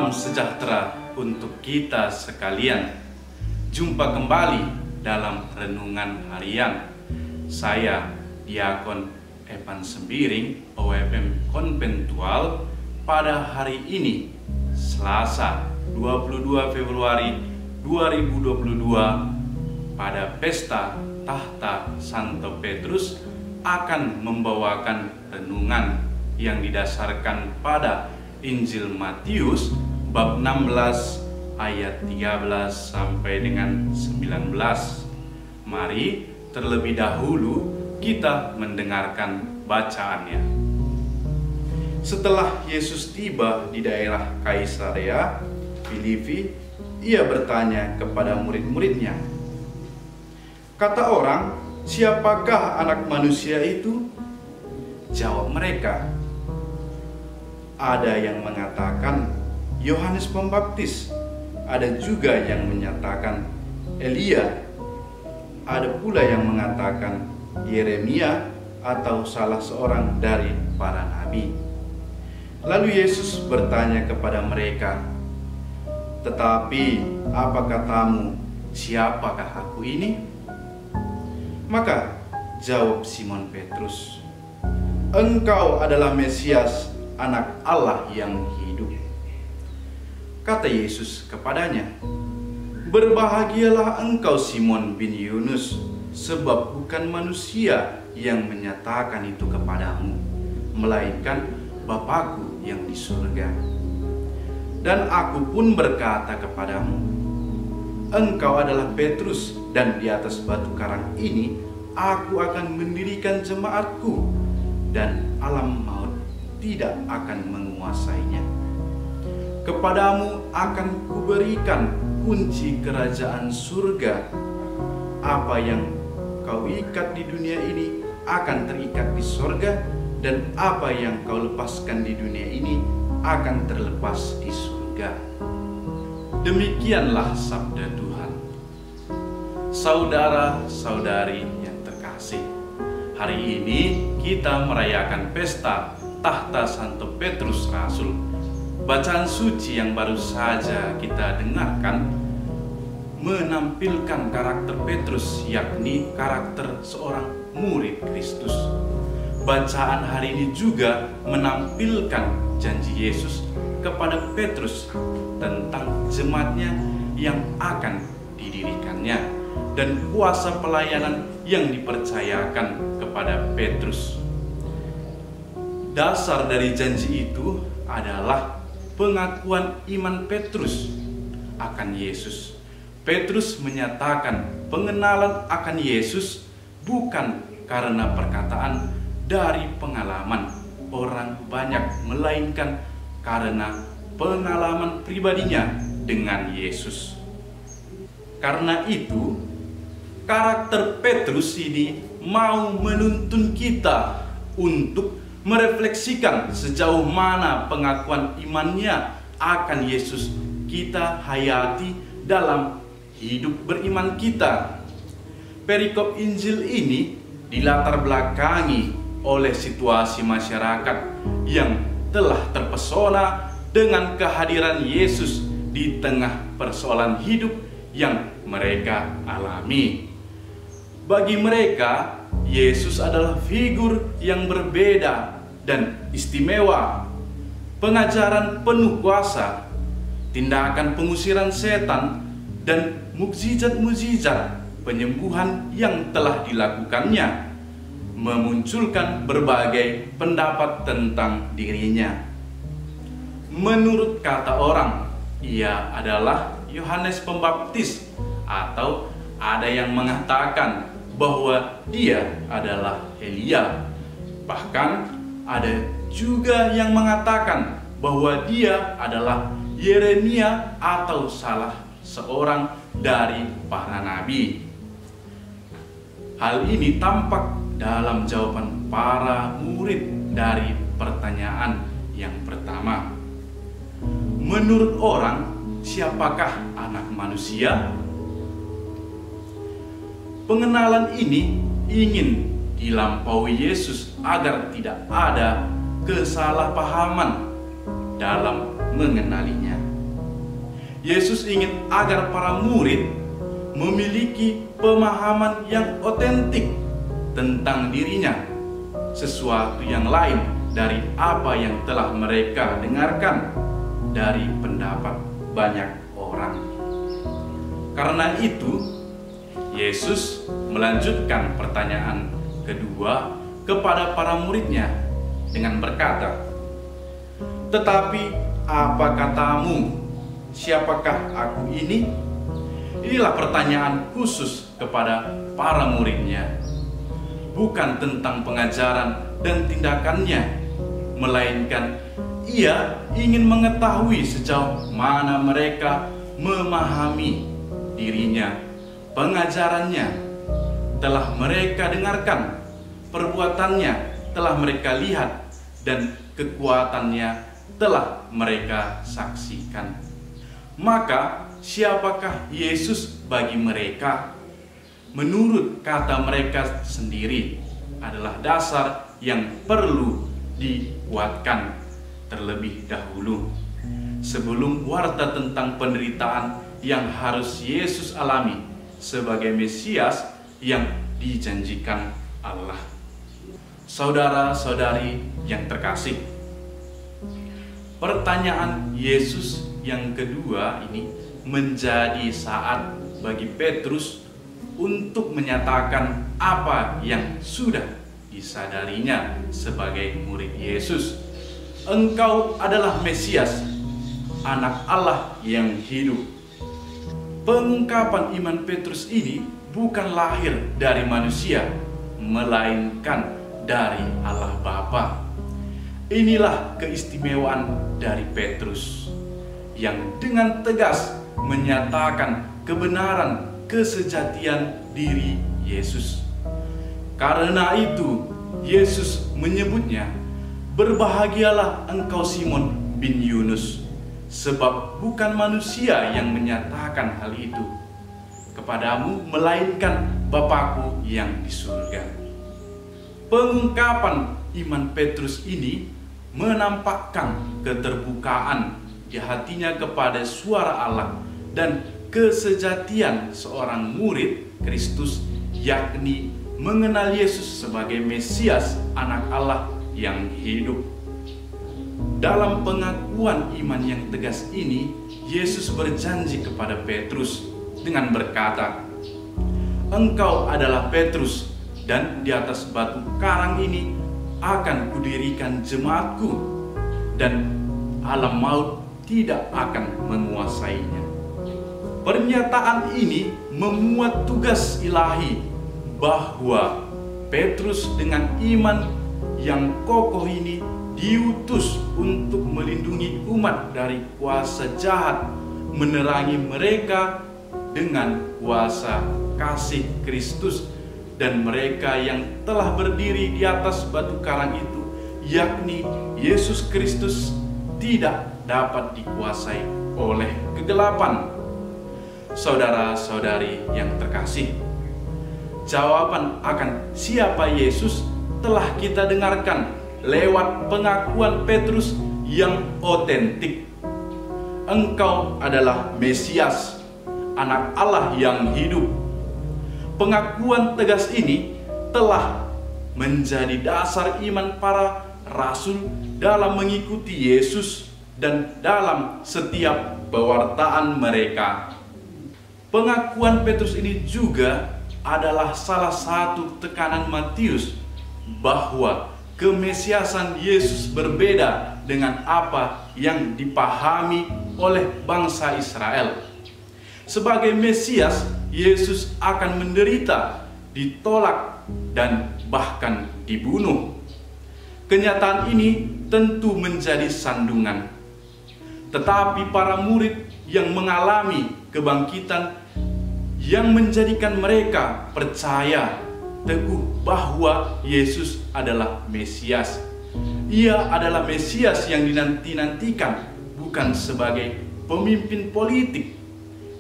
Salam sejahtera untuk kita sekalian. Jumpa kembali dalam renungan harian. Saya Diakon Evan Sembiring, OFM Konventual, pada hari ini, Selasa 22 Februari 2022, pada pesta Tahta Santo Petrus, akan membawakan renungan yang didasarkan pada Injil Matius bab 16 ayat 13 sampai dengan 19. Mari terlebih dahulu kita mendengarkan bacaannya. Setelah Yesus tiba di daerah Kaisarea Filipi, ia bertanya kepada murid-muridnya, "Kata orang, siapakah anak manusia itu?" Jawab mereka, "Ada yang mengatakan Yohanes Pembaptis, ada juga yang menyatakan Elia, ada pula yang mengatakan Yeremia atau salah seorang dari para nabi." Lalu Yesus bertanya kepada mereka, "Tetapi apa katamu, siapakah aku ini?" Maka jawab Simon Petrus, "Engkau adalah Mesias, Anak Allah yang hidup." Kata Yesus kepadanya, "Berbahagialah engkau Simon bin Yunus, sebab bukan manusia yang menyatakan itu kepadamu, melainkan Bapa-Ku yang di surga. Dan aku pun berkata kepadamu, engkau adalah Petrus, dan di atas batu karang ini aku akan mendirikan jemaatku, dan alam maut tidak akan menguasainya. Kepadamu akan kuberikan kunci kerajaan surga. Apa yang kau ikat di dunia ini akan terikat di surga, dan apa yang kau lepaskan di dunia ini akan terlepas di surga." Demikianlah sabda Tuhan. Saudara-saudari yang terkasih, hari ini kita merayakan pesta Tahta Santo Petrus Rasul. Bacaan suci yang baru saja kita dengarkan menampilkan karakter Petrus, yakni karakter seorang murid Kristus. Bacaan hari ini juga menampilkan janji Yesus kepada Petrus tentang jemaatnya yang akan didirikannya dan kuasa pelayanan yang dipercayakan kepada Petrus. Dasar dari janji itu adalah pengakuan iman Petrus akan Yesus. Petrus menyatakan pengenalan akan Yesus bukan karena perkataan dari pengalaman orang banyak, melainkan karena pengalaman pribadinya dengan Yesus. Karena itu, karakter Petrus ini mau menuntun kita untuk merefleksikan sejauh mana pengakuan imannya akan Yesus kita hayati dalam hidup beriman kita. Perikop Injil ini dilatar belakangi oleh situasi masyarakat yang telah terpesona dengan kehadiran Yesus di tengah persoalan hidup yang mereka alami. Bagi mereka, Yesus adalah figur yang berbeda dan istimewa. Pengajaran penuh kuasa, tindakan pengusiran setan, dan mukjizat-mukjizat penyembuhan yang telah dilakukannya memunculkan berbagai pendapat tentang dirinya. Menurut kata orang, ia adalah Yohanes Pembaptis, atau ada yang mengatakan bahwa dia adalah Elia. Bahkan ada juga yang mengatakan bahwa dia adalah Yeremia atau salah seorang dari para nabi. Hal ini tampak dalam jawaban para murid dari pertanyaan yang pertama. Menurut orang, siapakah anak manusia? Pengenalan ini ingin dilampaui Yesus agar tidak ada kesalahpahaman dalam mengenalinya. Yesus ingin agar para murid memiliki pemahaman yang otentik tentang dirinya, sesuatu yang lain dari apa yang telah mereka dengarkan dari pendapat banyak orang. Karena itu, Yesus melanjutkan pertanyaan kedua kepada para muridnya dengan berkata, "Tetapi apa katamu? Siapakah aku ini?" Inilah pertanyaan khusus kepada para muridnya. Bukan tentang pengajaran dan tindakannya, melainkan ia ingin mengetahui sejauh mana mereka memahami dirinya, pengajarannya telah mereka dengarkan, perbuatannya telah mereka lihat, dan kekuatannya telah mereka saksikan. Maka siapakah Yesus bagi mereka? Menurut kata mereka sendiri adalah dasar yang perlu dikuatkan terlebih dahulu, sebelum warta tentang penderitaan yang harus Yesus alami sebagai Mesias yang dijanjikan Allah. Saudara-saudari yang terkasih, pertanyaan Yesus yang kedua ini menjadi saat bagi Petrus untuk menyatakan apa yang sudah disadarinya sebagai murid Yesus. Engkau adalah Mesias, Anak Allah yang hidup. Pengungkapan iman Petrus ini bukan lahir dari manusia, melainkan dari Allah Bapa. Inilah keistimewaan dari Petrus, yang dengan tegas menyatakan kebenaran kesejatian diri Yesus. Karena itu, Yesus menyebutnya, "Berbahagialah engkau Simon bin Yunus, sebab bukan manusia yang menyatakan hal itu kepadamu, melainkan Bapa-Ku yang di surga." Pengungkapan iman Petrus ini menampakkan keterbukaan di hatinya kepada suara Allah dan kesejatian seorang murid Kristus, yakni mengenal Yesus sebagai Mesias, Anak Allah yang hidup. Dalam pengakuan iman yang tegas ini, Yesus berjanji kepada Petrus dengan berkata, "Engkau adalah Petrus, dan di atas batu karang ini akan kudirikan jemaatku, dan alam maut tidak akan menguasainya." Pernyataan ini memuat tugas ilahi bahwa Petrus dengan iman yang kokoh ini diutus untuk melindungi umat dari kuasa jahat, menerangi mereka dengan kuasa kasih Kristus, dan mereka yang telah berdiri di atas batu karang itu, yakni Yesus Kristus, tidak dapat dikuasai oleh kegelapan. Saudara-saudari yang terkasih, jawaban akan siapa Yesus telah kita dengarkan lewat pengakuan Petrus yang otentik. Engkau adalah Mesias, Anak Allah yang hidup. Pengakuan tegas ini telah menjadi dasar iman para rasul dalam mengikuti Yesus dan dalam setiap pewartaan mereka. Pengakuan Petrus ini juga adalah salah satu tekanan Matius bahwa kemesiasan Yesus berbeda dengan apa yang dipahami oleh bangsa Israel. Sebagai Mesias, Yesus akan menderita, ditolak, dan bahkan dibunuh. Kenyataan ini tentu menjadi sandungan. Tetapi para murid yang mengalami kebangkitan yang menjadikan mereka percaya teguh bahwa Yesus adalah Mesias. Ia adalah Mesias yang dinanti-nantikan, bukan sebagai pemimpin politik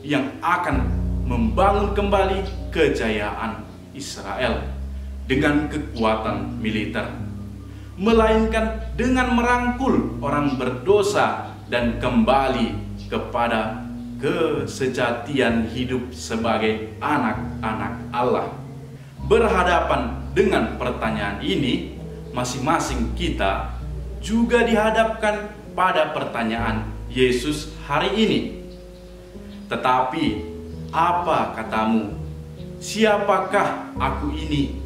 yang akan membangun kembali kejayaan Israel dengan kekuatan militer, melainkan dengan merangkul orang berdosa dan kembali kepada kesejatian hidup sebagai anak-anak Allah. Berhadapan dengan pertanyaan ini, masing-masing kita juga dihadapkan pada pertanyaan Yesus hari ini. Tetapi, apa katamu? Siapakah aku ini?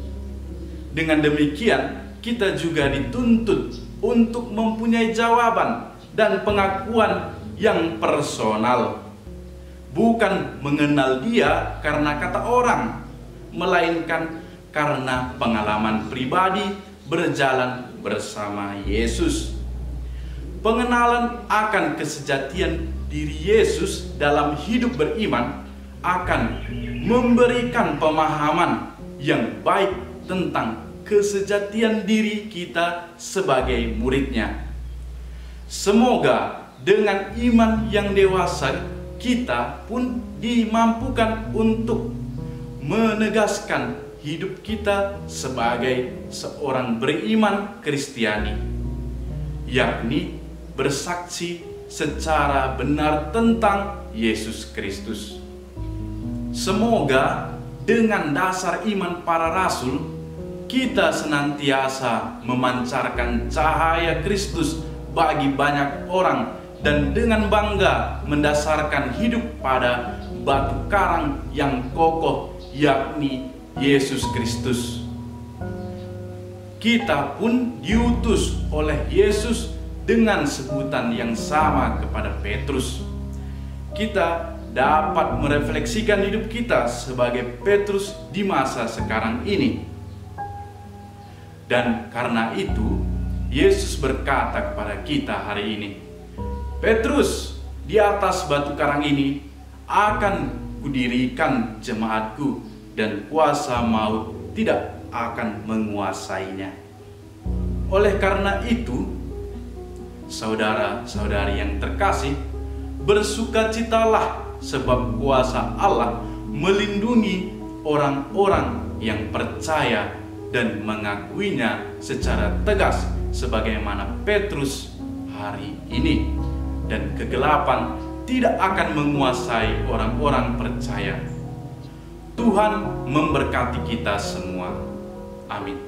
Dengan demikian, kita juga dituntut untuk mempunyai jawaban dan pengakuan yang personal. Bukan mengenal Dia karena kata orang, melainkan karena pengalaman pribadi berjalan bersama Yesus. Pengenalan akan kesejatian diri Yesus dalam hidup beriman akan memberikan pemahaman yang baik tentang kesejatian diri kita sebagai murid-Nya. Semoga dengan iman yang dewasa kita pun dimampukan untuk menegaskan hidup kita sebagai seorang beriman Kristiani, yakni bersaksi secara benar tentang Yesus Kristus. Semoga dengan dasar iman para rasul, kita senantiasa memancarkan cahaya Kristus bagi banyak orang dan dengan bangga mendasarkan hidup pada batu karang yang kokoh, yakni Yesus Kristus. Kita pun diutus oleh Yesus dengan sebutan yang sama kepada Petrus. Kita dapat merefleksikan hidup kita sebagai Petrus di masa sekarang ini. Dan karena itu, Yesus berkata kepada kita hari ini, "Petrus, di atas batu karang ini akan kudirikan jemaatku, dan kuasa maut tidak akan menguasainya." Oleh karena itu, saudara-saudari yang terkasih, bersukacitalah sebab kuasa Allah melindungi orang-orang yang percaya dan mengakuinya secara tegas sebagaimana Petrus hari ini, dan kegelapan tidak akan menguasai orang-orang percaya. Tuhan memberkati kita semua. Amin.